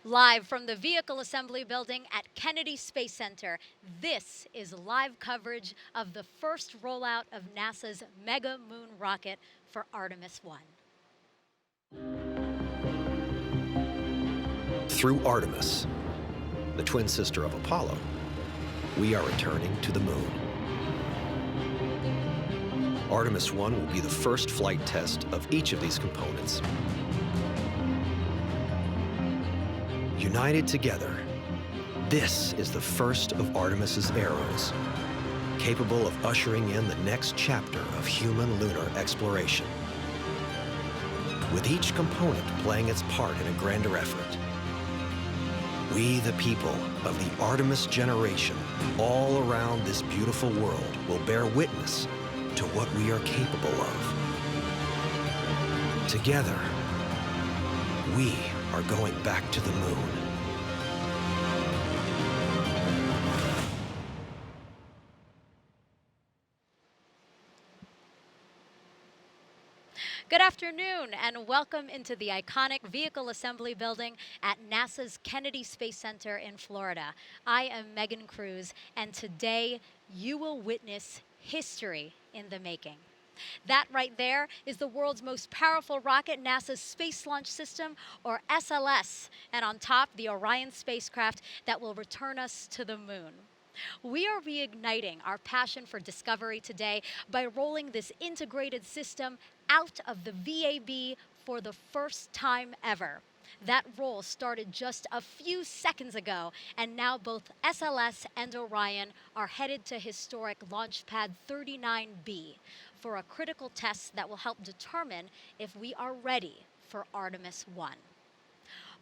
Live from the Vehicle Assembly Building at Kennedy Space Center, this is live coverage of the first rollout of NASA's Mega Moon rocket for Artemis 1. Through Artemis, the twin sister of Apollo, we are returning to the moon. Artemis 1 will be the first flight test of each of these components. United together, this is the first of Artemis's arrows, capable of ushering in the next chapter of human lunar exploration. With each component playing its part in a grander effort, we, the people of the Artemis generation, all around this beautiful world, will bear witness to what we are capable of. Together, we are going back to the moon. Good afternoon and welcome into the iconic Vehicle Assembly Building at NASA's Kennedy Space Center in Florida. I am Megan Cruz, and today you will witness history in the making. That right there is the world's most powerful rocket, NASA's Space Launch System, or SLS, and on top, the Orion spacecraft that will return us to the moon. We are reigniting our passion for discovery today by rolling this integrated system out of the VAB for the first time ever. That roll started just a few seconds ago, and now both SLS and Orion are headed to historic Launch Pad 39B for a critical test that will help determine if we are ready for Artemis 1.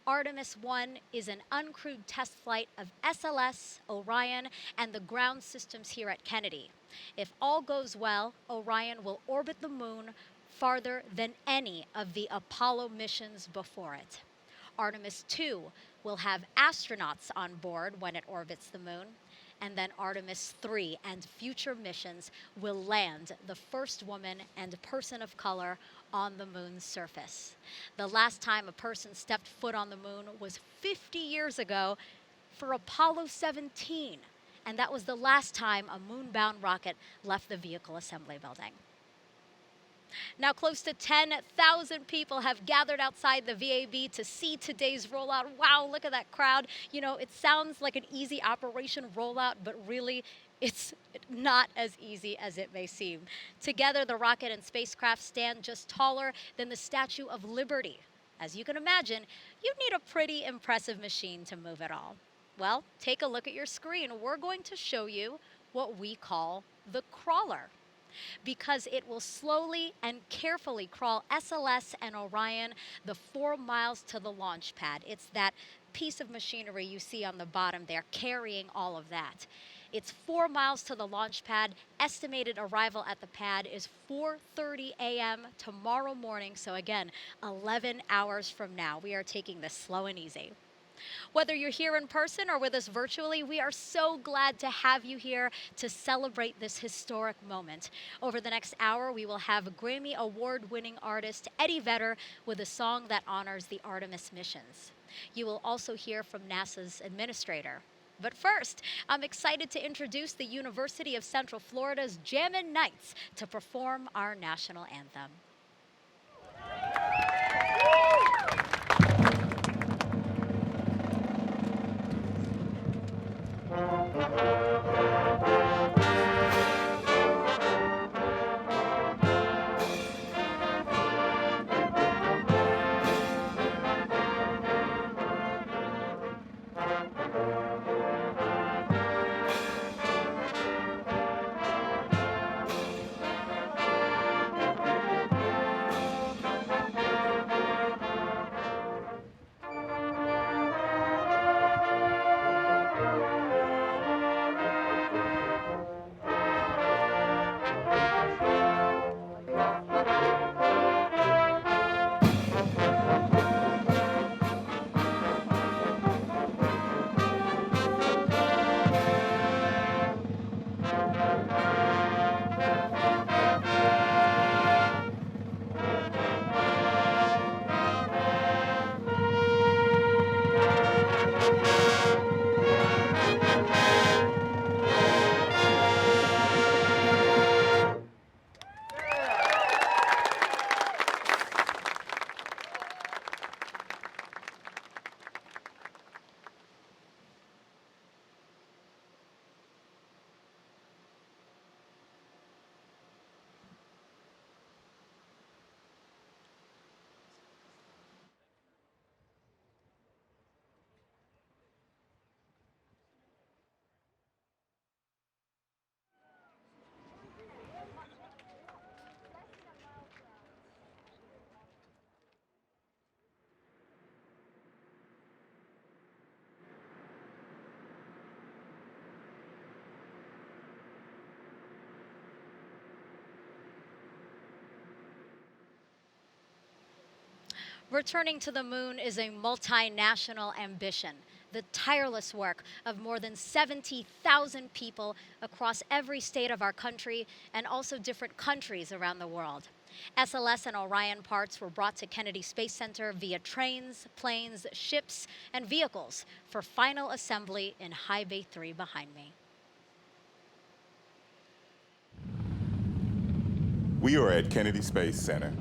Artemis 1 is an uncrewed test flight of SLS, Orion, and the ground systems here at Kennedy. If all goes well, Orion will orbit the moon farther than any of the Apollo missions before it. Artemis 2 will have astronauts on board when it orbits the moon, and then Artemis 3 and future missions will land the first woman and person of color on the moon's surface. The last time a person stepped foot on the moon was 50 years ago for Apollo 17, and that was the last time a moon-bound rocket left the Vehicle Assembly Building. Now, close to 10,000 people have gathered outside the VAB to see today's rollout. Wow, look at that crowd. You know, it sounds like an easy operation rollout, but really, it's not as easy as it may seem. Together, the rocket and spacecraft stand just taller than the Statue of Liberty. As you can imagine, you need a pretty impressive machine to move it all. Well, take a look at your screen. We're going to show you what we call the crawler, because it will slowly and carefully crawl SLS and Orion the 4 miles to the launch pad. It's that piece of machinery you see on the bottom there carrying all of that. It's 4 miles to the launch pad. Estimated arrival at the pad is 4:30 a.m. tomorrow morning. So again, 11 hours from now. We are taking this slow and easy. Whether you're here in person or with us virtually, we are so glad to have you here to celebrate this historic moment. Over the next hour, we will have Grammy Award-winning artist Eddie Vedder with a song that honors the Artemis missions. You will also hear from NASA's administrator. But first, I'm excited to introduce the University of Central Florida's Jammin' Knights to perform our national anthem. Returning to the moon is a multinational ambition. The tireless work of more than 70,000 people across every state of our country and also different countries around the world. SLS and Orion parts were brought to Kennedy Space Center via trains, planes, ships, and vehicles for final assembly in High Bay 3 behind me. We are at Kennedy Space Center.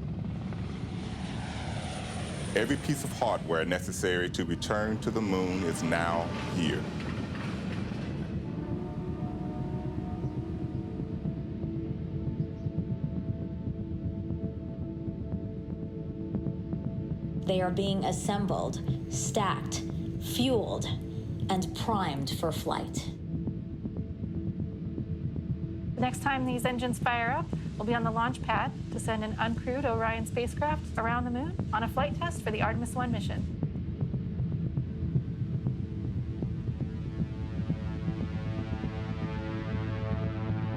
Every piece of hardware necessary to return to the moon is now here. They are being assembled, stacked, fueled, and primed for flight. The next time these engines fire up, we'll be on the launch pad to send an uncrewed Orion spacecraft around the moon on a flight test for the Artemis 1 mission.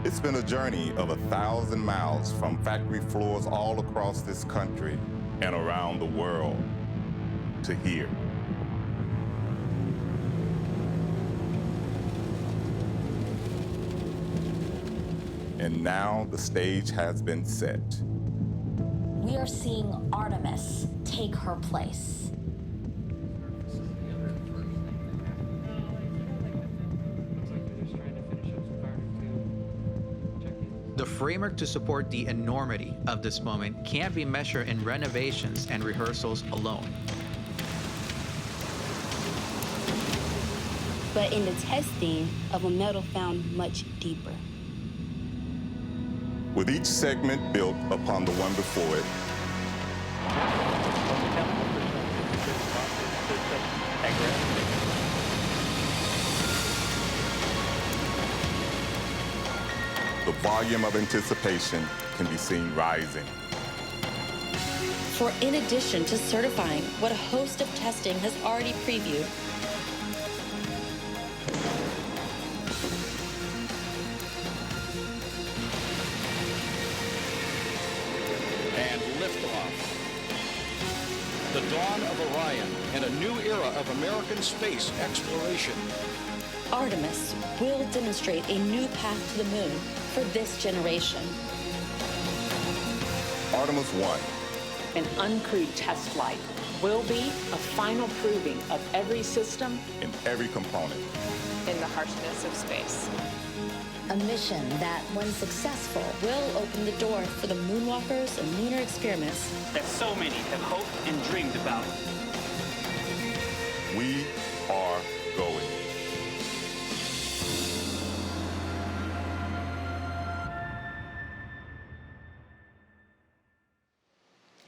It's been a journey of 1,000 miles from factory floors all across this country and around the world to here. And now the stage has been set. We are seeing Artemis take her place. The framework to support the enormity of this moment can't be measured in renovations and rehearsals alone. But in the testing of a metal found much deeper. With each segment built upon the one before it, the volume of anticipation can be seen rising. For in addition to certifying what a host of testing has already previewed, and liftoff. The dawn of Orion and a new era of American space exploration. Artemis will demonstrate a new path to the moon for this generation. Artemis 1. An uncrewed test flight will be a final proving of every system In every component. in the harshness of space. A mission that, when successful, Will open the door for the moonwalkers and lunar experiments that so many have hoped and dreamed about. We are going.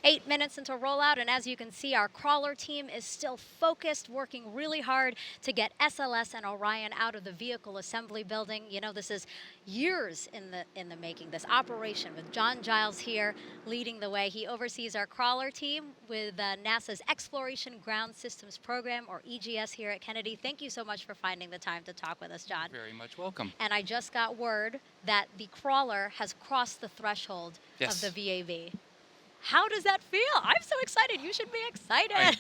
Eight minutes into rollout, and as you can see, our crawler team is still focused, working really hard to get SLS and Orion out of the vehicle assembly building. You know, this is years in the making, this operation, with John Giles here leading the way. He oversees our crawler team with NASA's Exploration Ground Systems Program, or EGS, here at Kennedy. Thank you so much for finding the time to talk with us, John. Very much welcome. And I just got word that the crawler has crossed the threshold Yes. of the VAB. How does that feel? I'm so excited. You should be excited.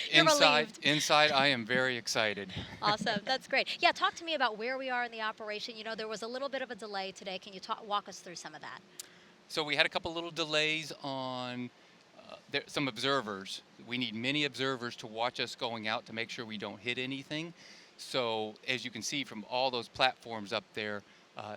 You're relieved. Inside, I am very excited. Awesome. That's great. Yeah, talk to me about where we are in the operation. You know, there was a little bit of a delay today. Can you walk us through some of that? So we had a couple little delays on some observers. We need many observers to watch us going out to make sure we don't hit anything. So as you can see from all those platforms up there,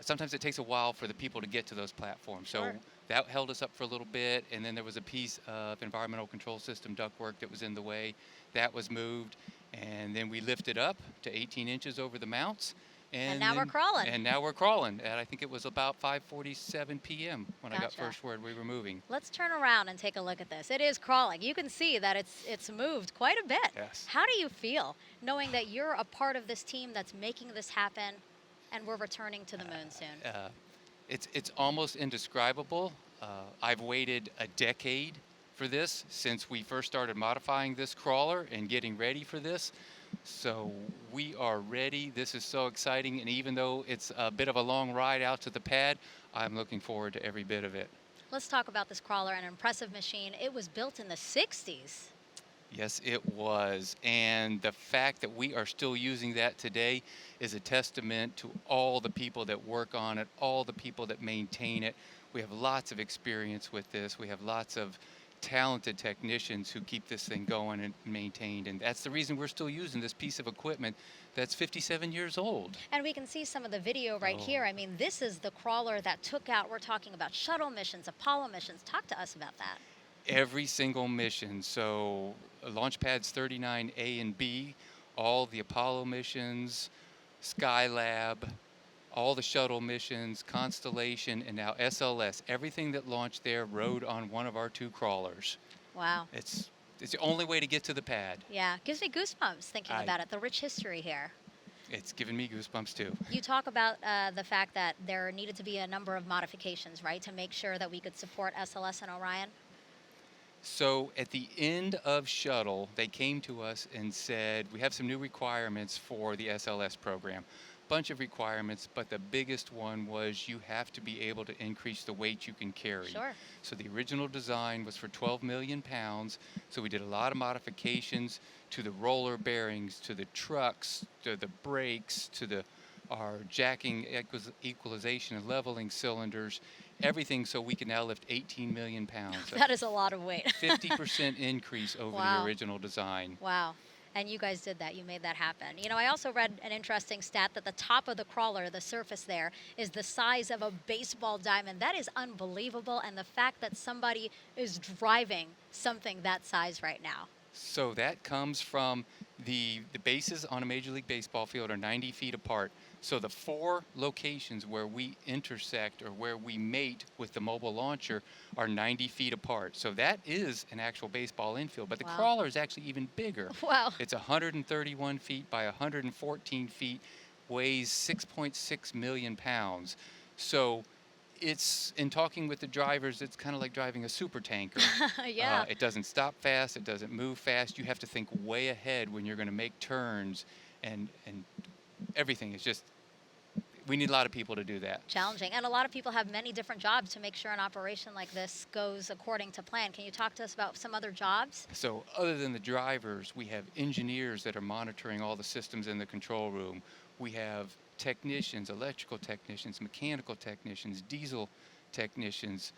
sometimes it takes a while for the people to get to those platforms. Sure. So that held us up for a little bit, and then there was a piece of environmental control system ductwork that was in the way. That was moved, and then we lifted up to 18 inches over the mounts. And now we're crawling. And now we're crawling. And I think it was about 5:47 p.m. when I got Gotcha. first word we were moving. Let's turn around and take a look at this. It is crawling. You can see that it's moved quite a bit. Yes. How do you feel knowing that you're a part of this team that's making this happen, and we're returning to the moon soon? It's almost indescribable. I've waited a decade for this since we first started modifying this crawler and getting ready for this. So we are ready. This is so exciting, and even though it's a bit of a long ride out to the pad, I'm looking forward to every bit of it. Let's talk about this crawler, an impressive machine. It was built in the 60s. Yes, it was. And the fact that we are still using that today is a testament to all the people that work on it, all the people that maintain it. We have lots of experience with this. We have lots of talented technicians who keep this thing going and maintained. And that's the reason we're still using this piece of equipment that's 57 years old. And we can see some of the video right here. I mean, this is the crawler that took out, we're talking about shuttle missions, Apollo missions. Talk to us about that. Every single mission. So launch pads 39A and B, all the Apollo missions, Skylab, all the shuttle missions, Constellation, and now SLS. Everything that launched there rode on one of our 2 crawlers. Wow. It's the only way to get to the pad. Yeah, gives me goosebumps thinking about it, the rich history here. It's given me goosebumps too. You talk about the fact that there needed to be a number of modifications, right, to make sure that we could support SLS and Orion? So at the end of shuttle, they came to us and said, we have some new requirements for the SLS program. Bunch of requirements, but the biggest one was you have to be able to increase the weight you can carry. Sure. So the original design was for 12 million pounds, so we did a lot of modifications to the roller bearings, to the trucks, to the brakes, to our jacking, equalization, and leveling cylinders, everything so we can now lift 18 million pounds. That is a lot of weight. 50% increase over the original design. Wow. And you guys did that. You made that happen. You know, I also read an interesting stat that the top of the crawler, the surface there, is the size of a baseball diamond. That is unbelievable. And the fact that somebody is driving something that size right now. So that comes from the bases on a Major League Baseball field are 90 feet apart. So the 4 locations where we intersect or where we mate with the mobile launcher are 90 feet apart. So that is an actual baseball infield, but the crawler is actually even bigger. Wow. It's 131 feet by 114 feet, weighs 6.6 million pounds. So it's, in talking with the drivers, it's kind of like driving a super tanker. Yeah. It doesn't stop fast, it doesn't move fast. You have to think way ahead when you're going to make turns, and everything is just, we need a lot of people to do that. Challenging. And a lot of people have many different jobs to make sure an operation like this goes according to plan. Can you talk to us about some other jobs? So other than the drivers, we have engineers that are monitoring all the systems in the control room. We have technicians, electrical technicians, mechanical technicians, diesel technicians,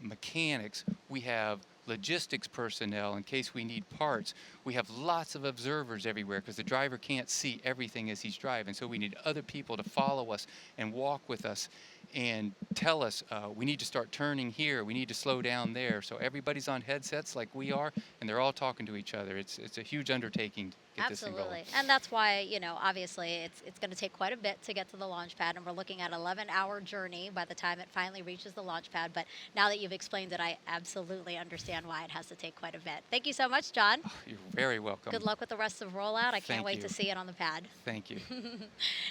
mechanics. We have logistics personnel in case we need parts. We have lots of observers everywhere because the driver can't see everything as he's driving. So we need other people to follow us and walk with us and tell us we need to start turning here, we need to slow down there. So everybody's on headsets like we are, and they're all talking to each other. It's a huge undertaking to get this thing going. Absolutely. And that's why, you know, obviously it's going to take quite a bit to get to the launch pad, and we're looking at an 11-hour journey by the time it finally reaches the launch pad. But now that you've explained it, I absolutely understand why it has to take quite a bit. Thank you so much, John. Oh, you're very welcome. Good luck with the rest of the rollout. I can't Thank wait you. to see it on the pad. Thank you.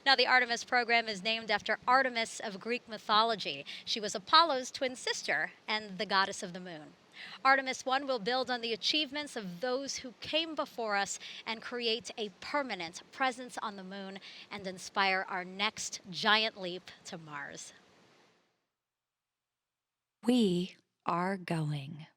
Now, the Artemis program is named after Artemis of Greek mythology. She was Apollo's twin sister and the goddess of the moon. Artemis 1 will build on the achievements of those who came before us and create a permanent presence on the moon and inspire our next giant leap to Mars. We are going.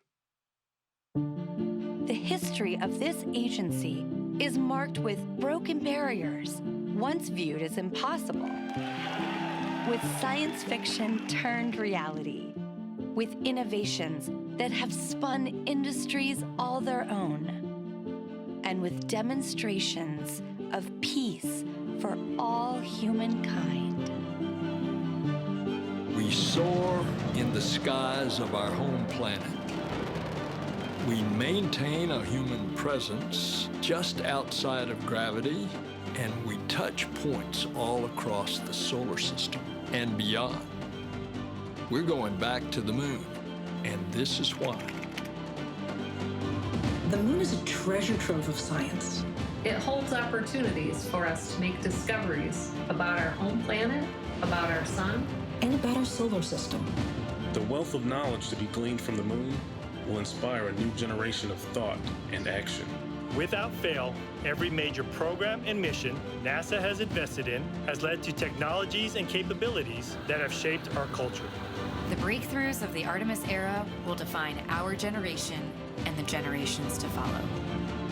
The history of this agency is marked with broken barriers, once viewed as impossible, with science fiction turned reality, with innovations that have spun industries all their own, and with demonstrations of peace for all humankind. We soar in the skies of our home planet. We maintain a human presence just outside of gravity, and we touch points all across the solar system and beyond. We're going back to the moon, and this is why. The moon is a treasure trove of science. It holds opportunities for us to make discoveries about our home planet, about our sun, and about our solar system. The wealth of knowledge to be gleaned from the moon will inspire a new generation of thought and action. Without fail, every major program and mission NASA has invested in has led to technologies and capabilities that have shaped our culture. The breakthroughs of the Artemis era will define our generation and the generations to follow.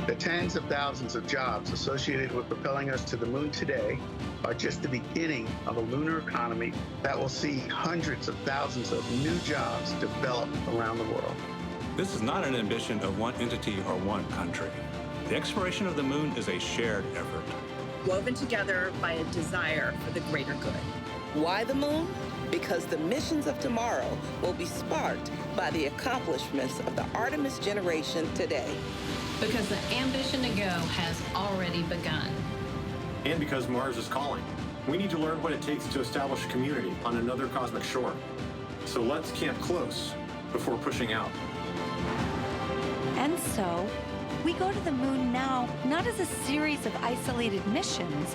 The tens of thousands of jobs associated with propelling us to the moon today are just the beginning of a lunar economy that will see hundreds of thousands of new jobs develop around the world. This is not an ambition of one entity or one country. The exploration of the moon is a shared effort, woven together by a desire for the greater good. Why the moon? Because the missions of tomorrow will be sparked by the accomplishments of the Artemis generation today. Because the ambition to go has already begun. And because Mars is calling. We need to learn what it takes to establish a community on another cosmic shore. So let's camp close before pushing out. And so, we go to the moon now, not as a series of isolated missions,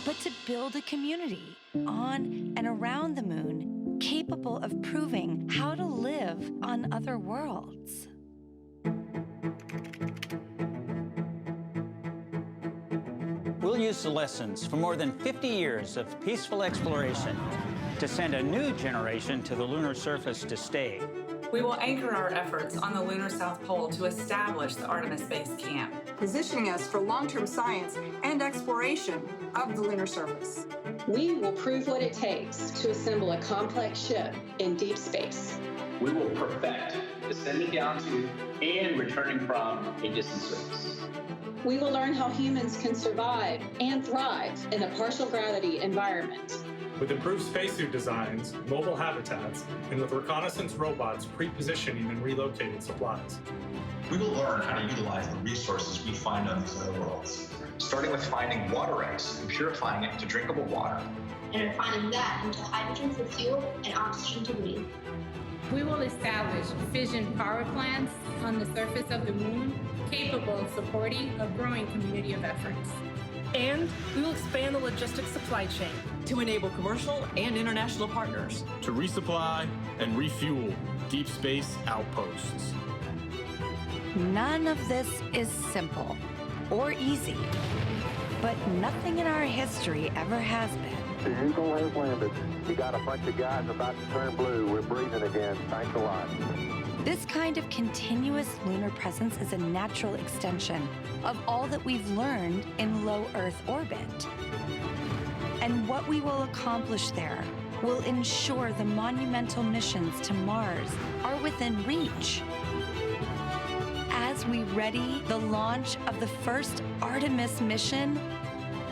but to build a community on and around the moon capable of proving how to live on other worlds. We'll use the lessons from more than 50 years of peaceful exploration to send a new generation to the lunar surface to stay. We will anchor our efforts on the lunar South Pole to establish the Artemis Base Camp, positioning us for long-term science and exploration of the lunar surface. We will prove what it takes to assemble a complex ship in deep space. We will perfect descending down to and returning from a distant surface. We will learn how humans can survive and thrive in a partial gravity environment. With improved spacesuit designs, mobile habitats, and with reconnaissance robots pre-positioning and relocating supplies. We will learn how to utilize the resources we find on these other worlds, starting with finding water ice and purifying it into drinkable water. And refining that into hydrogen for fuel and oxygen to breathe. We will establish fission power plants on the surface of the moon, capable of supporting a growing community of efforts. And we will expand the logistics supply chain to enable commercial and international partners to resupply and refuel deep space outposts. None of this is simple or easy, but nothing in our history ever has been. The Eagle has landed. We got a bunch of guys about to turn blue. We're breathing again. Thanks a lot. This kind of continuous lunar presence is a natural extension of all that we've learned in low Earth orbit. And what we will accomplish there will ensure the monumental missions to Mars are within reach. As we ready the launch of the first Artemis mission,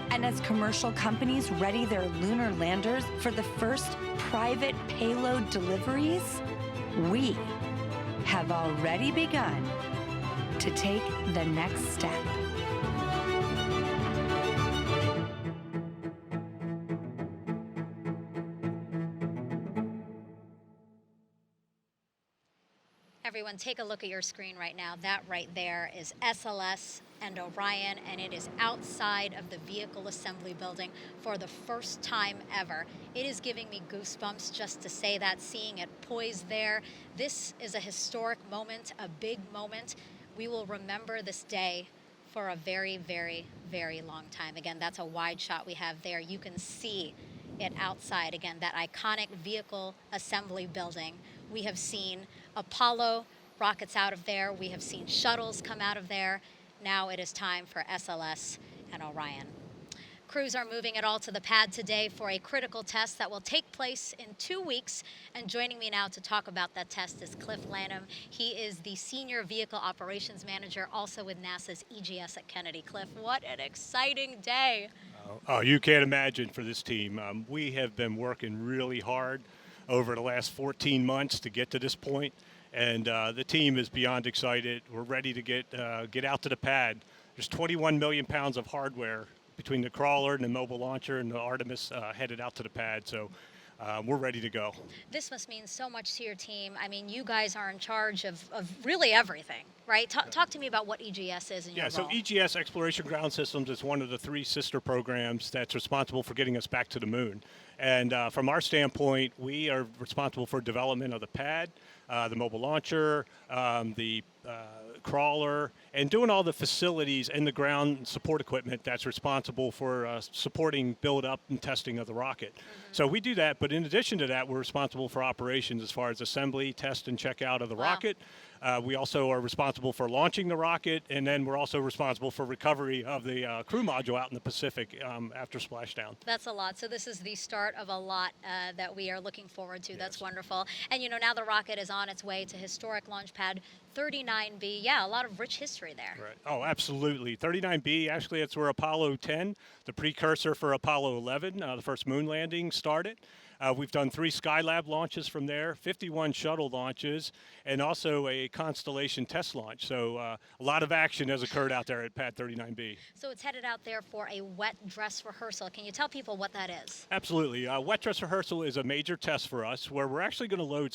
and as commercial companies ready their lunar landers for the first private payload deliveries, we have already begun to take the next step. Everyone, take a look at your screen right now. That right there is SLS and Orion, and it is outside of the vehicle assembly building for the first time ever. It is giving me goosebumps just to say that, seeing it poised there. This is a historic moment, a big moment. We will remember this day for a very, very, very long time. Again, that's a wide shot we have there. You can see it outside. Again, that iconic vehicle assembly building. We have seen Apollo rockets out of there. We have seen shuttles come out of there. Now it is time for SLS and Orion. Crews are moving it all to the pad today for a critical test that will take place in 2 weeks. And joining me now to talk about that test is Cliff Lanham. He is the Senior Vehicle Operations Manager, also with NASA's EGS at Kennedy. Cliff, what an exciting day. Oh, you can't imagine for this team. We have been working really hard over the last 14 months to get to this point, and the team is beyond excited. We're ready to get out to the pad. There's 21 million pounds of hardware between the crawler and the mobile launcher and the Artemis headed out to the pad, so we're ready to go. This must mean so much to your team. I mean, you guys are in charge of really everything, right? Talk to me about what EGS is in your role. So EGS, Exploration Ground Systems, is one of the 3 sister programs that's responsible for getting us back to the moon. And from our standpoint, we are responsible for development of the pad, the mobile launcher, the crawler, and doing all the facilities and the ground support equipment that's responsible for supporting build up and testing of the rocket. So we do that, but in addition to that, we're responsible for operations as far as assembly, test, and checkout of the rocket. We also are responsible for launching the rocket, and then we're also responsible for recovery of the crew module out in the Pacific after splashdown. That's a lot. So this is the start of a lot that we are looking forward to. Yes. That's wonderful. And, you know, now the rocket is on its way to historic launch pad 39B. Yeah, a lot of rich history there. Right. Oh, absolutely. 39B, actually, that's where Apollo 10, the precursor for Apollo 11, the first moon landing, started. We've done 3 Skylab launches from there, 51 shuttle launches, and also a Constellation test launch. So a lot of action has occurred out there at Pad 39B. So it's headed out there for a wet dress rehearsal. Can you tell people what that is? Absolutely. Wet dress rehearsal is a major test for us where we're actually going to load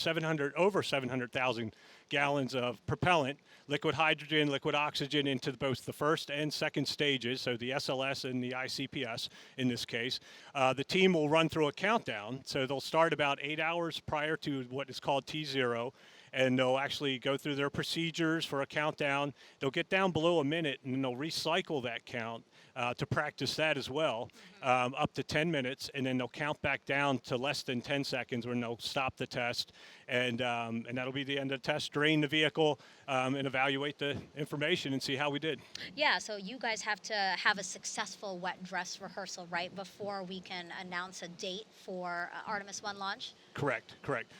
over 700,000 gallons of propellant, liquid hydrogen, liquid oxygen into both the first and second stages, so the SLS and the ICPS in this case. The team will run through a countdown, so they'll start about 8 hours prior to what is called T0, and they'll actually go through their procedures for a countdown. They'll get down below a minute, and then they'll recycle that count to practice that as well, up to 10 minutes, and then they'll count back down to less than 10 seconds when they'll stop the test, and that'll be the end of the test, drain the vehicle, and evaluate the information and see how we did. Yeah, so you guys have to have a successful wet dress rehearsal, right, before we can announce a date for Artemis 1 launch? Correct.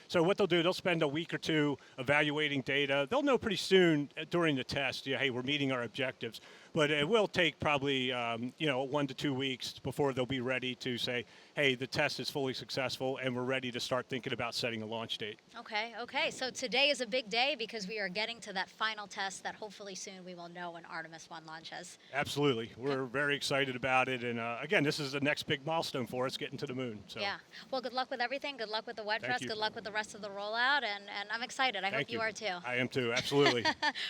So what they'll do, they'll spend a week or two evaluating data. They'll know pretty soon during the test, hey, we're meeting our objectives. But it will take probably 1 to 2 weeks before they'll be ready to say, hey, the test is fully successful and we're ready to start thinking about setting a launch date. Okay. So today is a big day because we are getting to that final test that hopefully soon we will know when Artemis 1 launches. Absolutely. We're very excited about it. And again, this is the next big milestone for us, getting to the moon. So. Yeah. Well, good luck with everything. Good luck with the wet dress. Good luck with the rest of the rollout. And I'm excited. I hope you are too. I am too. Absolutely.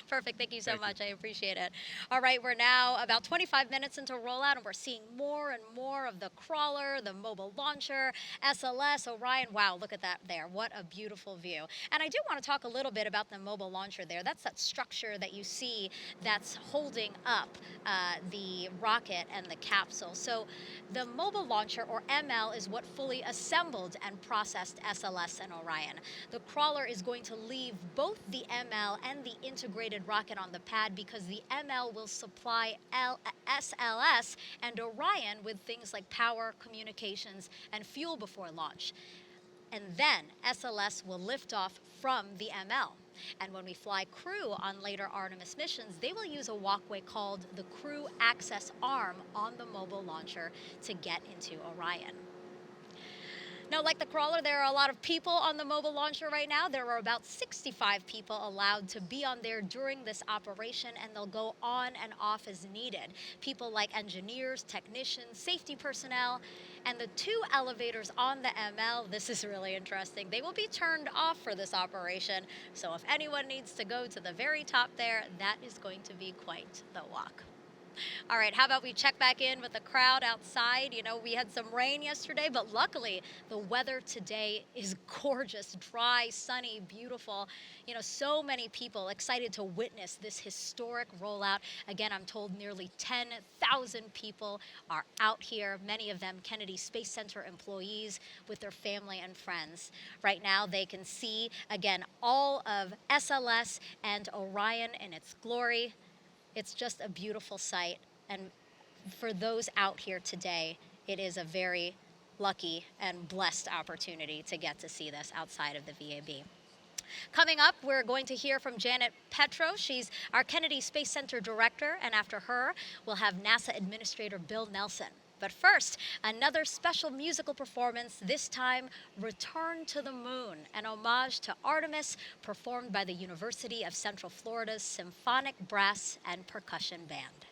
Perfect. Thank you so much. I appreciate it. All right. We're now about 25 minutes into rollout, and we're seeing more and more of the crawler, the mobile launcher, SLS, Orion. Wow, look at that there. What a beautiful view. And I do want to talk a little bit about the mobile launcher there. That's that structure that you see that's holding up the rocket and the capsule. So the mobile launcher, or ML, is what fully assembled and processed SLS and Orion. The crawler is going to leave both the ML and the integrated rocket on the pad because the ML will supply SLS and Orion with things like power, communications, and fuel before launch. And then SLS will lift off from the ML. And when we fly crew on later Artemis missions, they will use a walkway called the Crew Access Arm on the mobile launcher to get into Orion. Now, like the crawler, there are a lot of people on the mobile launcher right now. There are about 65 people allowed to be on there during this operation, and they'll go on and off as needed. People like engineers, technicians, safety personnel, and the 2 elevators on the ML, this is really interesting, they will be turned off for this operation. So if anyone needs to go to the very top there, that is going to be quite the walk. All right, how about we check back in with the crowd outside? You know, we had some rain yesterday, but luckily the weather today is gorgeous, dry, sunny, beautiful. You know, so many people excited to witness this historic rollout. Again, I'm told nearly 10,000 people are out here, many of them Kennedy Space Center employees with their family and friends. Right now, they can see, again, all of SLS and Orion in its glory. It's just a beautiful sight, and for those out here today, it is a very lucky and blessed opportunity to get to see this outside of the VAB. Coming up, we're going to hear from Janet Petro. She's our Kennedy Space Center director, and after her, we'll have NASA Administrator Bill Nelson. But first, another special musical performance, this time Return to the Moon, an homage to Artemis performed by the University of Central Florida's Symphonic Brass and Percussion Band.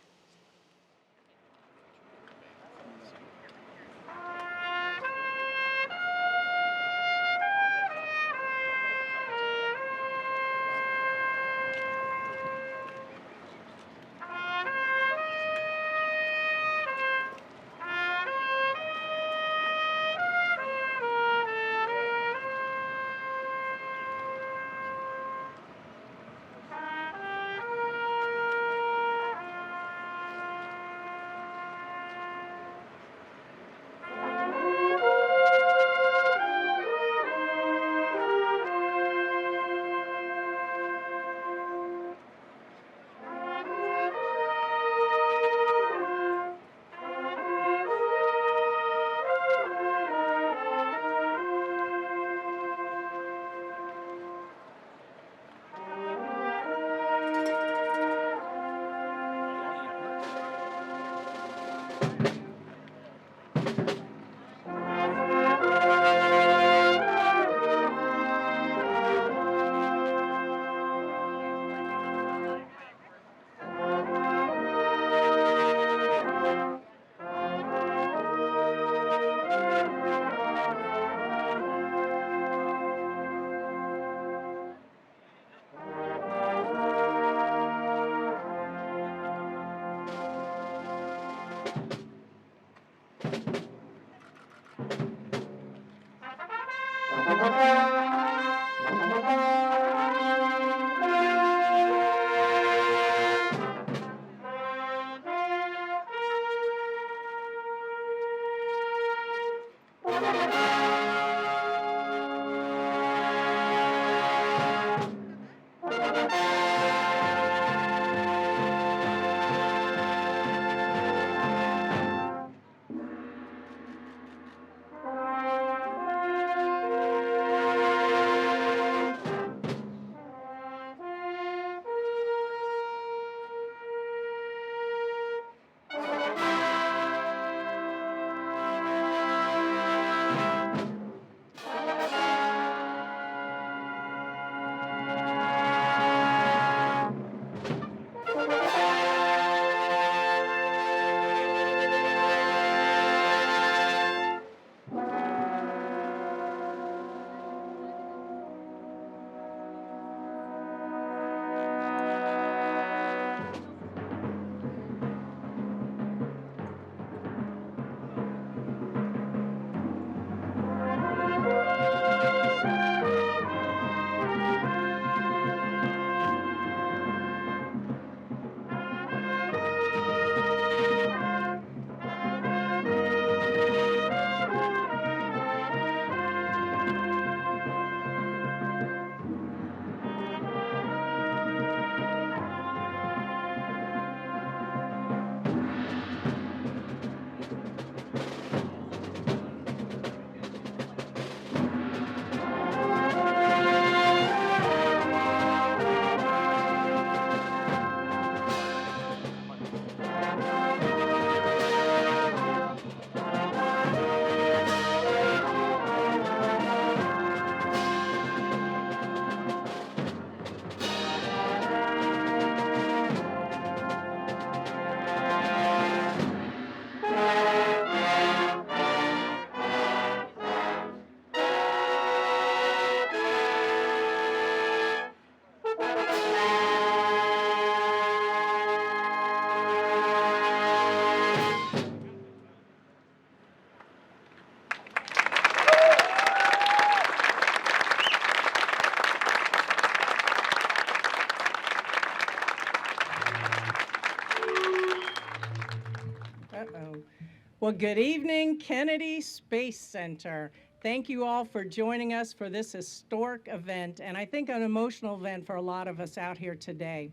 Well, good evening, Kennedy Space Center. Thank you all for joining us for this historic event, and I think an emotional event for a lot of us out here today.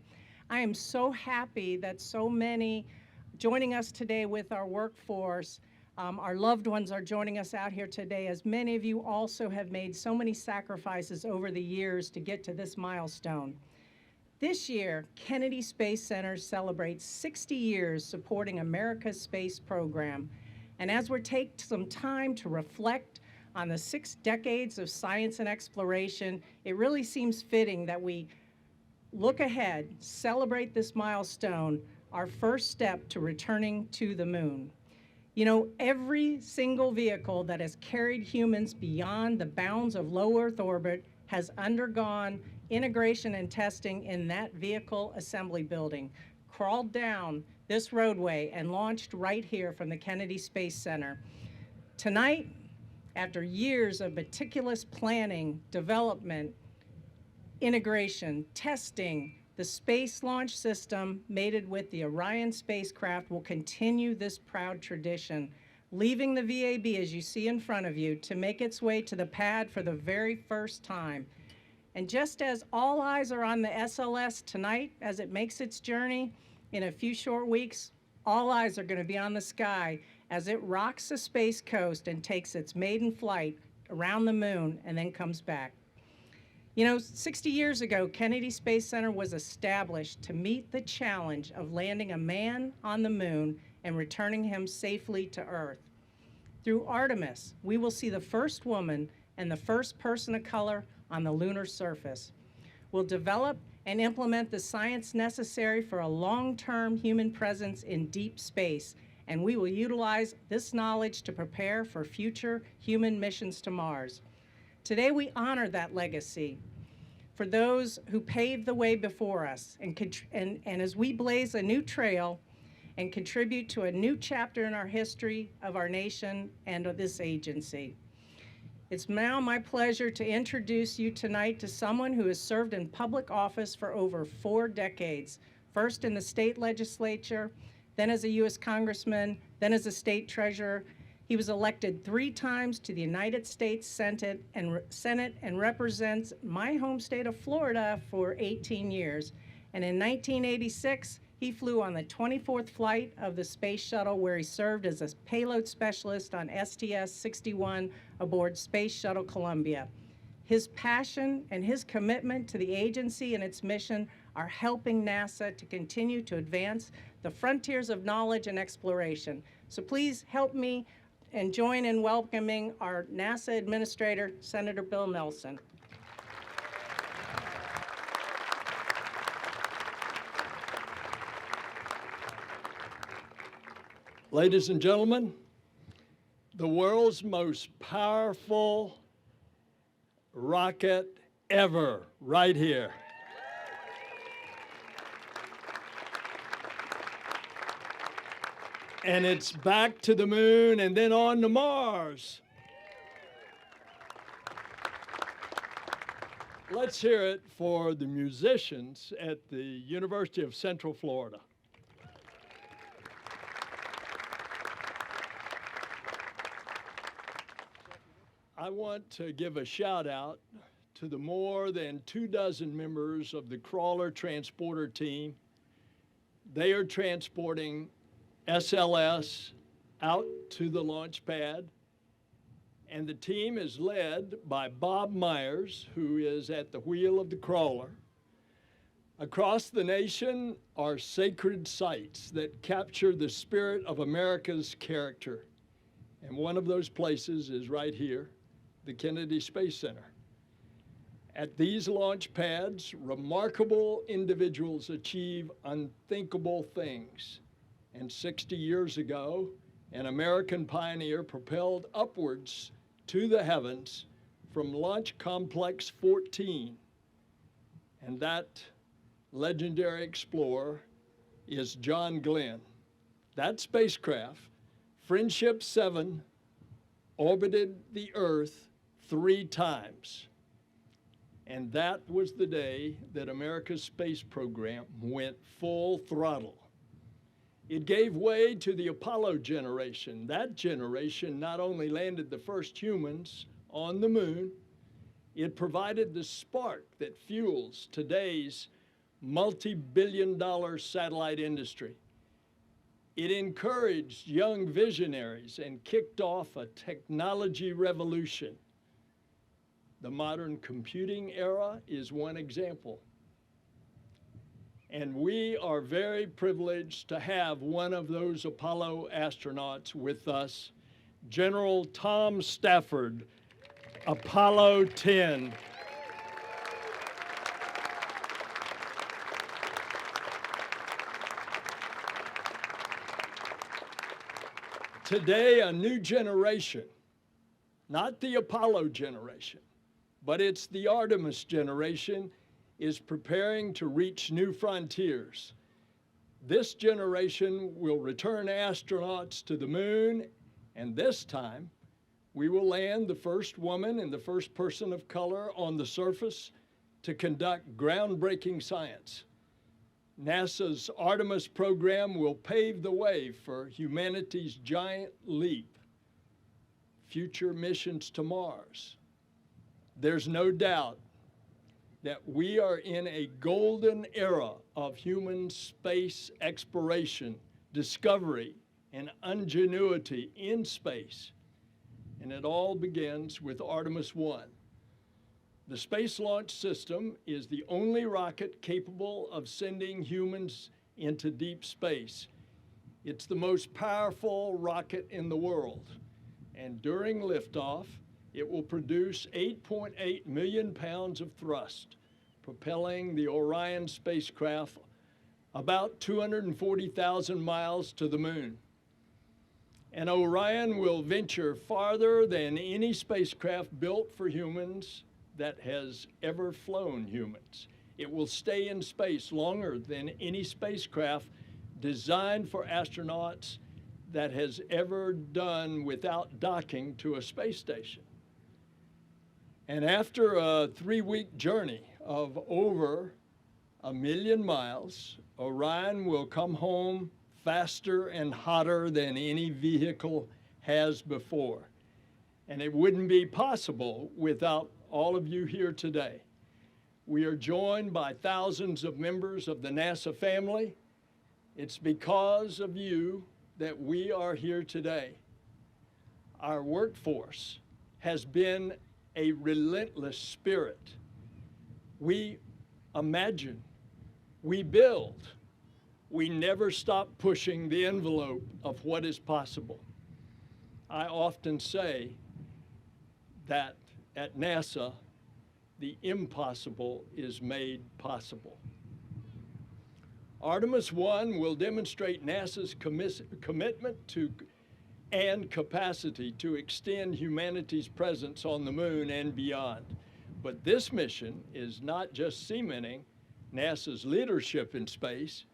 I am so happy that so many joining us today with our workforce, our loved ones are joining us out here today, as many of you also have made so many sacrifices over the years to get to this milestone. This year, Kennedy Space Center celebrates 60 years supporting America's space program. And as we take some time to reflect on the 6 decades of science and exploration, it really seems fitting that we look ahead, celebrate this milestone, our first step to returning to the moon. You know, every single vehicle that has carried humans beyond the bounds of low Earth orbit has undergone integration and testing in that vehicle assembly building, crawled down this roadway and launched right here from the Kennedy Space Center. Tonight, after years of meticulous planning, development, integration, testing, the Space Launch System mated with the Orion spacecraft will continue this proud tradition, leaving the VAB, as you see in front of you, to make its way to the pad for the very first time. And just as all eyes are on the SLS tonight as it makes its journey, in a few short weeks, all eyes are going to be on the sky as it rocks the Space Coast and takes its maiden flight around the moon and then comes back. You know, 60 years ago, Kennedy Space Center was established to meet the challenge of landing a man on the moon and returning him safely to Earth. Through Artemis, we will see the first woman and the first person of color on the lunar surface. We'll develop and implement the science necessary for a long-term human presence in deep space, and we will utilize this knowledge to prepare for future human missions to Mars. Today we honor that legacy for those who paved the way before us, and as we blaze a new trail and contribute to a new chapter in our history of our nation and of this agency. It's now my pleasure to introduce you tonight to someone who has served in public office for over 4 decades, first in the state legislature, then as a U.S. congressman, then as a state treasurer. He was elected 3 times to the United States Senate and represents my home state of Florida for 18 years. And in 1986, he flew on the 24th flight of the Space Shuttle, where he served as a payload specialist on STS-61 aboard Space Shuttle Columbia. His passion and his commitment to the agency and its mission are helping NASA to continue to advance the frontiers of knowledge and exploration. So please help me and join in welcoming our NASA Administrator, Senator Bill Nelson. Ladies and gentlemen, the world's most powerful rocket ever, right here. And it's back to the moon and then on to Mars. Let's hear it for the musicians at the University of Central Florida. I want to give a shout out to the more than 24 members of the Crawler Transporter team. They are transporting SLS out to the launch pad, and the team is led by Bob Myers, who is at the wheel of the crawler. Across the nation are sacred sites that capture the spirit of America's character, and one of those places is right here, the Kennedy Space Center. At these launch pads, remarkable individuals achieve unthinkable things. And 60 years ago, an American pioneer propelled upwards to the heavens from Launch Complex 14. And that legendary explorer is John Glenn. That spacecraft, Friendship 7, orbited the Earth 3 times. And that was the day that America's space program went full throttle. It gave way to the Apollo generation. That generation not only landed the first humans on the moon, it provided the spark that fuels today's multi-billion-dollar satellite industry. It encouraged young visionaries and kicked off a technology revolution. The modern computing era is one example. And we are very privileged to have one of those Apollo astronauts with us, General Tom Stafford, Apollo 10. Today, a new generation, not the Apollo generation, but it's the Artemis generation, is preparing to reach new frontiers. This generation will return astronauts to the moon, and this time, we will land the first woman and the first person of color on the surface to conduct groundbreaking science. NASA's Artemis program will pave the way for humanity's giant leap, future missions to Mars. There's no doubt that we are in a golden era of human space exploration, discovery, and ingenuity in space. And it all begins with Artemis 1. The Space Launch System is the only rocket capable of sending humans into deep space. It's the most powerful rocket in the world. And during liftoff, it will produce 8.8 million pounds of thrust, propelling the Orion spacecraft about 240,000 miles to the moon. And Orion will venture farther than any spacecraft built for humans that has ever flown humans. It will stay in space longer than any spacecraft designed for astronauts that has ever done without docking to a space station. And after a 3-week journey of over 1 million miles, Orion will come home faster and hotter than any vehicle has before. And it wouldn't be possible without all of you here today. We are joined by thousands of members of the NASA family. It's because of you that we are here today. Our workforce has been a relentless spirit. We imagine, we build, we never stop pushing the envelope of what is possible. I often say that at NASA, the impossible is made possible. Artemis 1 will demonstrate NASA's commitment to and capacity to extend humanity's presence on the moon and beyond. But this mission is not just cementing NASA's leadership in space,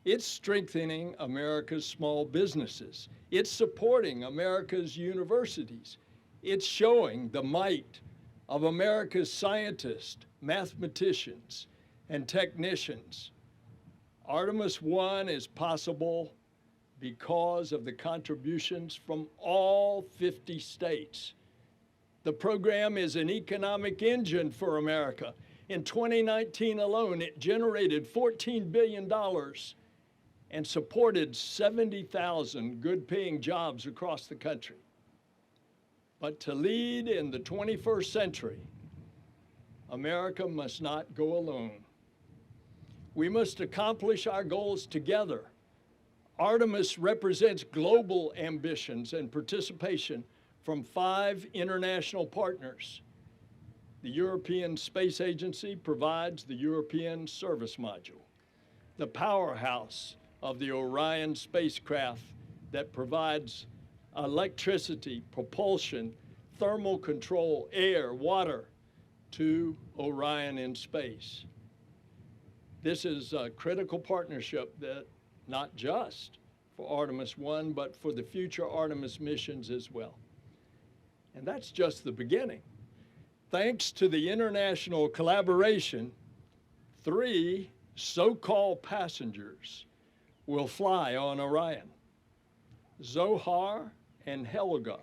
it's strengthening America's small businesses. It's supporting America's universities. It's showing the might of America's scientists, mathematicians, and technicians. Artemis 1 is possible because of the contributions from all 50 states. The program is an economic engine for America. In 2019 alone, it generated $14 billion and supported 70,000 good-paying jobs across the country. But to lead in the 21st century, America must not go alone. We must accomplish our goals together. Artemis represents global ambitions and participation from 5 international partners. The European Space Agency provides the European Service Module, the powerhouse of the Orion spacecraft that provides electricity, propulsion, thermal control, air, water to Orion in space. This is a critical partnership that not just for Artemis 1, but for the future Artemis missions as well. And that's just the beginning. Thanks to the international collaboration, 3 so-called passengers will fly on Orion. Zohar and Helga,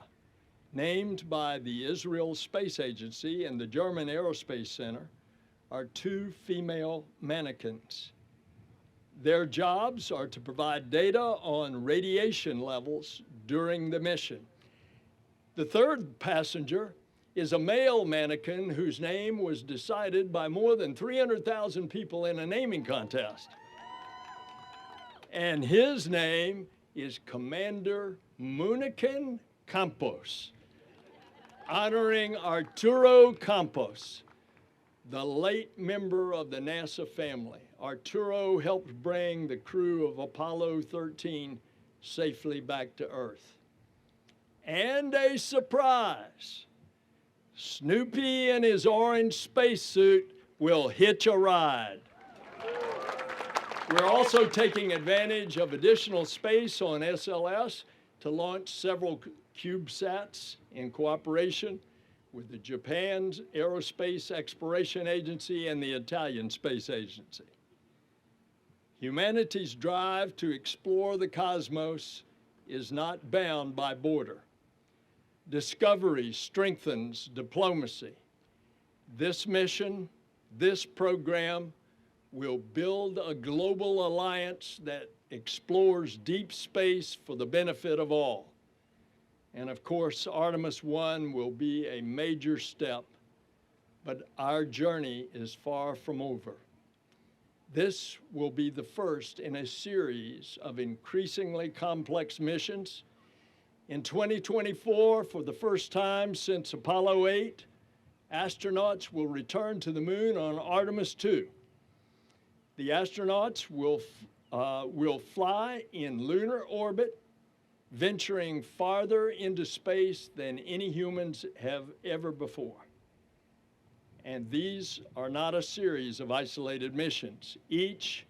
named by the Israel Space Agency and the German Aerospace Center, are two female mannequins. Their jobs are to provide data on radiation levels during the mission. The third passenger is a male mannequin whose name was decided by more than 300,000 people in a naming contest. And his name is Commander Munikin Campos, honoring Arturo Campos, the late member of the NASA family. Arturo helped bring the crew of Apollo 13 safely back to Earth. And a surprise, Snoopy in his orange spacesuit will hitch a ride. We're also taking advantage of additional space on SLS to launch several CubeSats in cooperation with the Japan's Aerospace Exploration Agency and the Italian Space Agency. Humanity's drive to explore the cosmos is not bound by border. Discovery strengthens diplomacy. This mission, this program, will build a global alliance that explores deep space for the benefit of all. And of course, Artemis I will be a major step, but our journey is far from over. This will be the first in a series of increasingly complex missions. In 2024, for the first time since Apollo 8, astronauts will return to the moon on Artemis II. The astronauts will fly in lunar orbit, venturing farther into space than any humans have ever before. And these are not a series of isolated missions. Each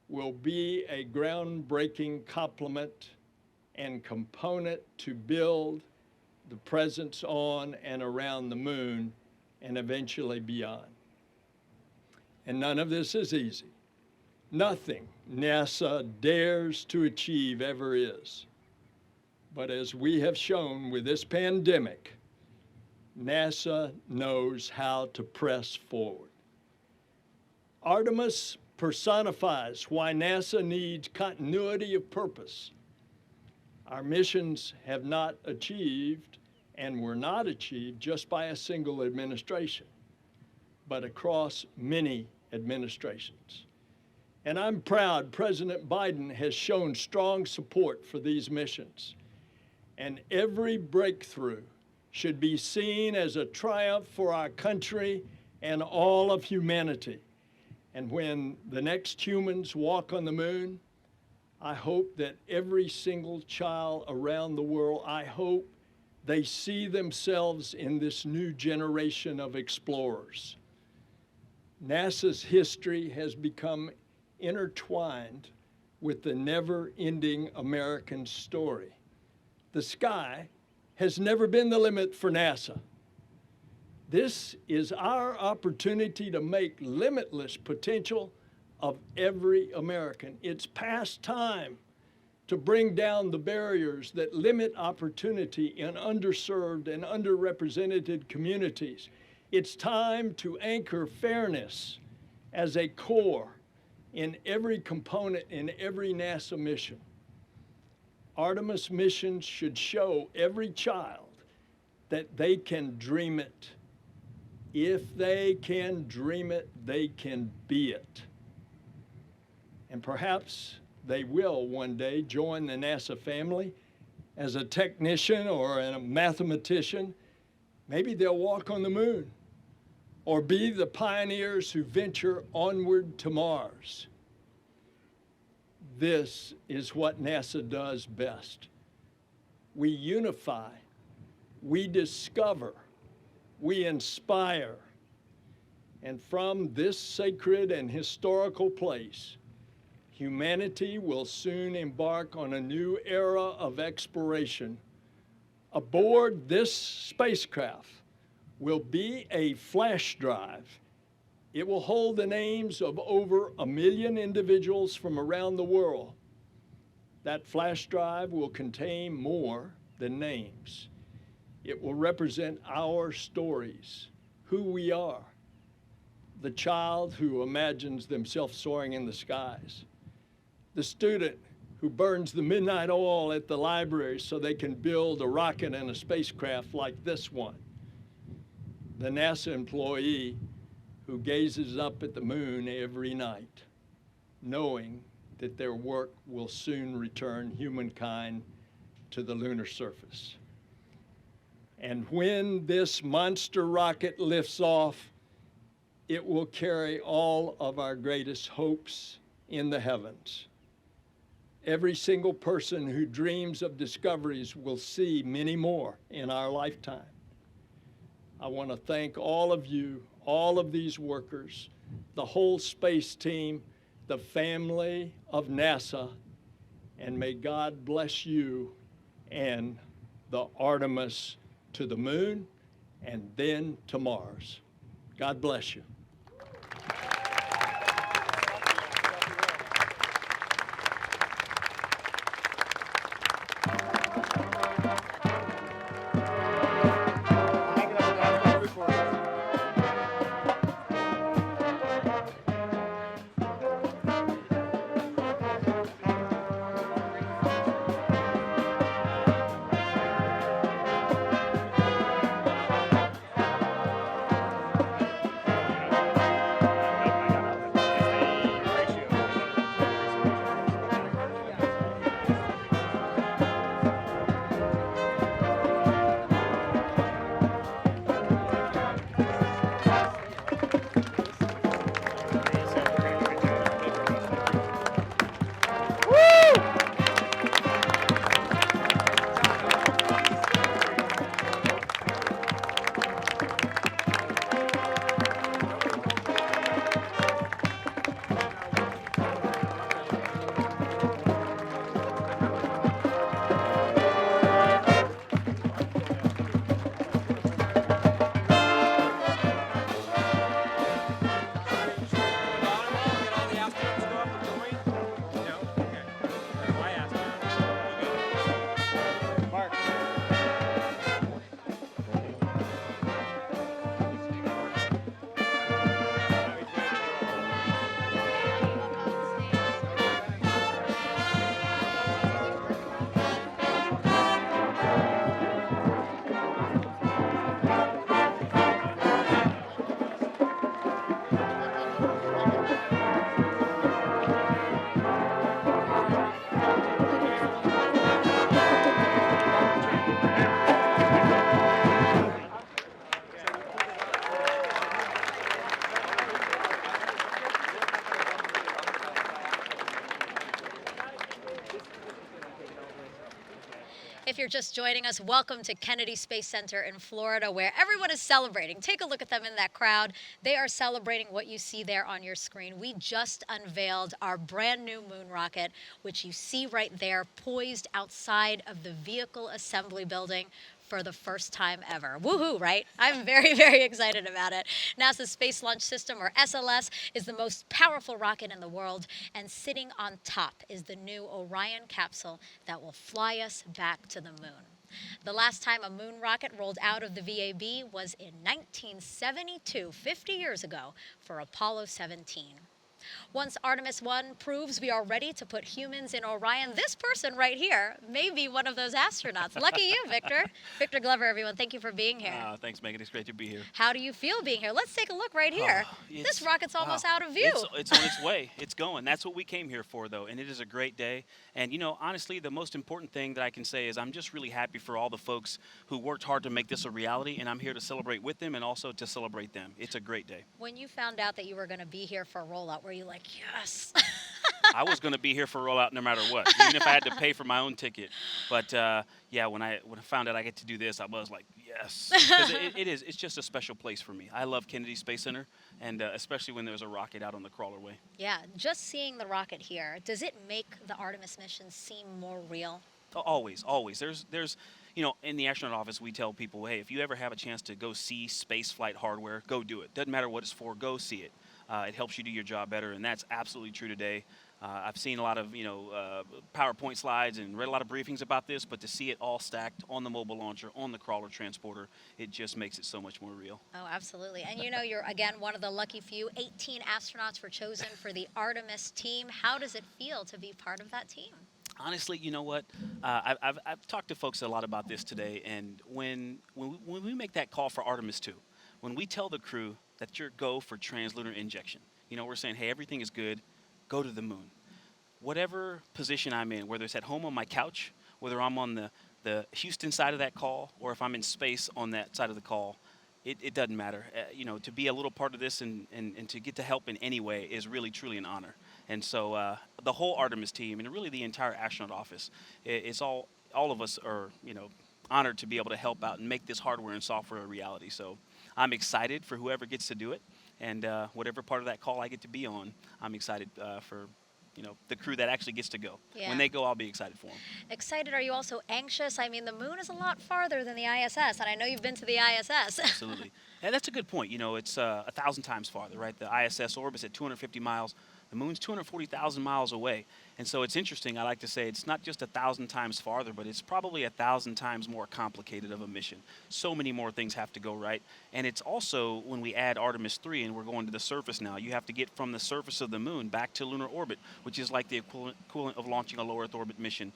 will be a groundbreaking complement and component to build the presence on and around the moon and eventually beyond. And none of this is easy. Nothing NASA dares to achieve ever is. But as we have shown with this pandemic, NASA knows how to press forward. Artemis personifies why NASA needs continuity of purpose. Our missions have not achieved and were not achieved just by a single administration, but across many administrations. And I'm proud President Biden has shown strong support for these missions. And every breakthrough should be seen as a triumph for our country and all of humanity. And when the next humans walk on the moon, I hope that every single child around the world, I hope they see themselves in this new generation of explorers. NASA's history has become intertwined with the never-ending American story. The sky has never been the limit for NASA. This is our opportunity to make limitless potential of every American. It's past time to bring down the barriers that limit opportunity in underserved and underrepresented communities. It's time to anchor fairness as a core in every component in every NASA mission. Artemis missions should show every child that they can dream it. If they can dream it, they can be it. And perhaps they will one day join the NASA family as a technician or a mathematician. Maybe they'll walk on the moon or be the pioneers who venture onward to Mars. This is what NASA does best. We unify, we discover, we inspire. And from this sacred and historical place, humanity will soon embark on a new era of exploration. Aboard this spacecraft will be a flash drive. It will hold the names of over 1 million individuals from around the world That flash drive will contain more than names. It will represent our stories, who we are, the child who imagines themselves soaring in the skies, the student who burns the midnight oil at the library so they can build a rocket and a spacecraft like this one, the NASA employee who gazes up at the moon every night, knowing that their work will soon return humankind to the lunar surface. And when this monster rocket lifts off, it will carry all of our greatest hopes in the heavens. Every single person who dreams of discoveries will see many more in our lifetime. I want to thank all of you, all of these workers, the whole space team, the family of NASA, and may God bless you and the Artemis to the moon and then to Mars. God bless you. If you're just joining us, welcome to Kennedy Space Center in Florida, where everyone is celebrating. Take a look at them in that crowd. They are celebrating what you see there on your screen. We just unveiled our brand new moon rocket, which you see right there, poised outside of the Vehicle Assembly Building for the first time ever. Woohoo, right? I'm very, very excited about it. NASA's Space Launch System, or SLS, is the most powerful rocket in the world, and sitting on top is the new Orion capsule that will fly us back to the moon. The last time a moon rocket rolled out of the VAB was in 1972, 50 years ago, for Apollo 17. Once Artemis 1 proves we are ready to put humans in Orion, this person right here may be one of those astronauts. Lucky you, Victor. Victor Glover, everyone, thank you for being here. Thanks, Megan. It's great to be here. How do you feel being here? Let's take a look right here. This rocket's almost out of view. It's on its way. It's going. That's what we came here for, though, and it is a great day. And, you know, honestly, the most important thing that I can say is I'm just really happy for all the folks who worked hard to make this a reality, and I'm here to celebrate with them and also to celebrate them. It's a great day. When you found out that you were going to be here for a rollout, were you like, yes? I was going to be here for a rollout no matter what, even if I had to pay for my own ticket. But yeah, when I found out I get to do this, I was like, yes, because it's just a special place for me. I love Kennedy Space Center, and especially when there's a rocket out on the crawler way. Yeah, just seeing the rocket here, does it make the Artemis mission seem more real? Always, always. There's, you know, in the astronaut office, we tell people, hey, if you ever have a chance to go see space flight hardware, go do it. Doesn't matter what it's for, go see it. It helps you do your job better, and that's absolutely true today. I've seen a lot of, PowerPoint slides and read a lot of briefings about this, but to see it all stacked on the mobile launcher, on the crawler transporter, it just makes it so much more real. Oh, absolutely. And you're, again, one of the lucky few. 18 astronauts were chosen for the Artemis team. How does it feel to be part of that team? Honestly, you know what? I've talked to folks a lot about this today, and when we make that call for Artemis 2, when we tell the crew that you're go for translunar injection, we're saying, hey, everything is good, go to the moon. Whatever position I'm in, whether it's at home on my couch, whether I'm on the Houston side of that call, or if I'm in space on that side of the call, it doesn't matter. To be a little part of this and to get to help in any way is really, truly an honor. And so the whole Artemis team and really the entire astronaut office, it's all of us are, honored to be able to help out and make this hardware and software a reality. So I'm excited for whoever gets to do it. And whatever part of that call I get to be on, I'm excited for the crew that actually gets to go. Yeah. When they go, I'll be excited for them. Excited? Are you also anxious? I mean, the moon is a lot farther than the ISS, and I know you've been to the ISS. Absolutely. And that's a good point. It's 1,000 times farther, right? The ISS orbits at 250 miles. The moon's 240,000 miles away. And so it's interesting. I like to say it's not just 1,000 times farther, but it's probably 1,000 times more complicated of a mission. So many more things have to go right. And it's also, when we add Artemis 3 and we're going to the surface now, you have to get from the surface of the moon back to lunar orbit, which is like the equivalent of launching a low Earth orbit mission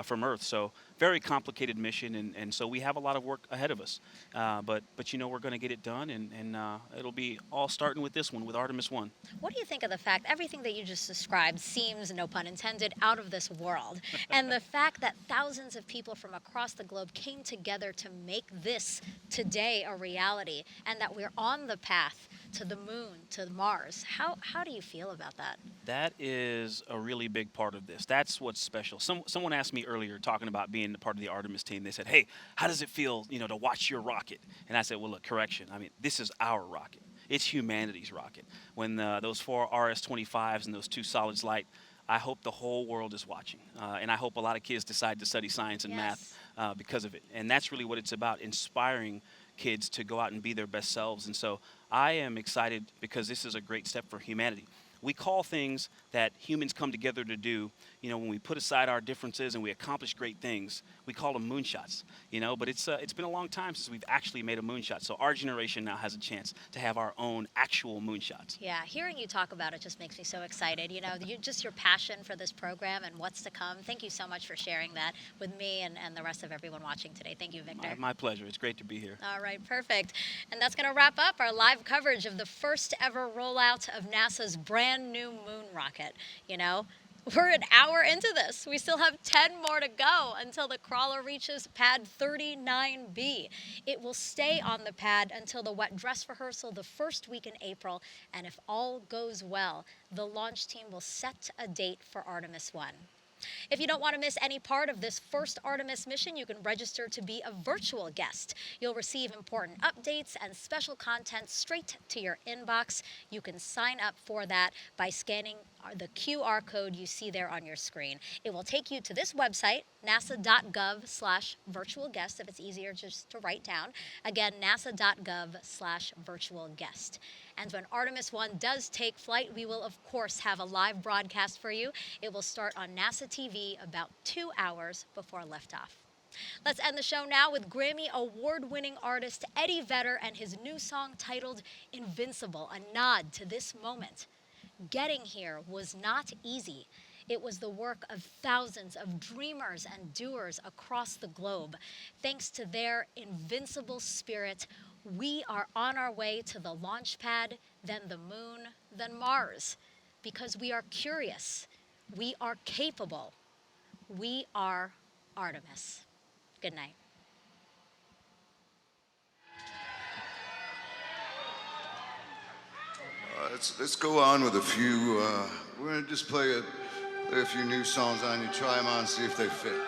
from Earth. So very complicated mission, and so we have a lot of work ahead of us. But we're going to get it done, and it'll be all starting with this one, with Artemis 1. What do you think of the fact everything that you just described seems, no pun intended, out of this world? And the fact that thousands of people from across the globe came together to make this today a reality, and that we're on the path to the moon, to Mars. How do you feel about that? That is a really big part of this. That's what's special. Someone asked me earlier, talking about being part of the Artemis team, they said, hey, how does it feel, to watch your rocket? And I said, well, look, correction. I mean, this is our rocket. It's humanity's rocket. When those 4 RS-25s and those 2 solids light, I hope the whole world is watching. And I hope a lot of kids decide to study science and math because of it. And that's really what it's about, inspiring kids to go out and be their best selves. And so I am excited because this is a great step for humanity. We call things that humans come together to do, when we put aside our differences and we accomplish great things, we call them moonshots, but it's been a long time since we've actually made a moonshot. So our generation now has a chance to have our own actual moonshots. Yeah, hearing you talk about it just makes me so excited. Just your passion for this program and what's to come. Thank you so much for sharing that with me and the rest of everyone watching today. Thank you, Victor. My pleasure. It's great to be here. All right, perfect. And that's going to wrap up our live coverage of the first ever rollout of NASA's brand new moon rocket. We're an hour into this. We still have 10 more to go until the crawler reaches pad 39B. It will stay on the pad until the wet dress rehearsal the first week in April, and if all goes well, the launch team will set a date for Artemis 1. If you don't want to miss any part of this first Artemis mission, you can register to be a virtual guest. You'll receive important updates and special content straight to your inbox. You can sign up for that by scanning the QR code you see there on your screen. It will take you to this website, nasa.gov/virtualguest, if it's easier just to write down. Again, nasa.gov/virtualguest. And when Artemis 1 does take flight, we will, of course, have a live broadcast for you. It will start on NASA TV about 2 hours before liftoff. Let's end the show now with Grammy award-winning artist Eddie Vedder and his new song titled Invincible, a nod to this moment. Getting here was not easy. It was the work of thousands of dreamers and doers across the globe. Thanks to their invincible spirit, we are on our way to the launch pad, then the moon, then Mars. Because we are curious, we are capable, we are Artemis. Good night. Let's go on with a few. We're gonna just play a few new songs on you. Try them on, see if they fit.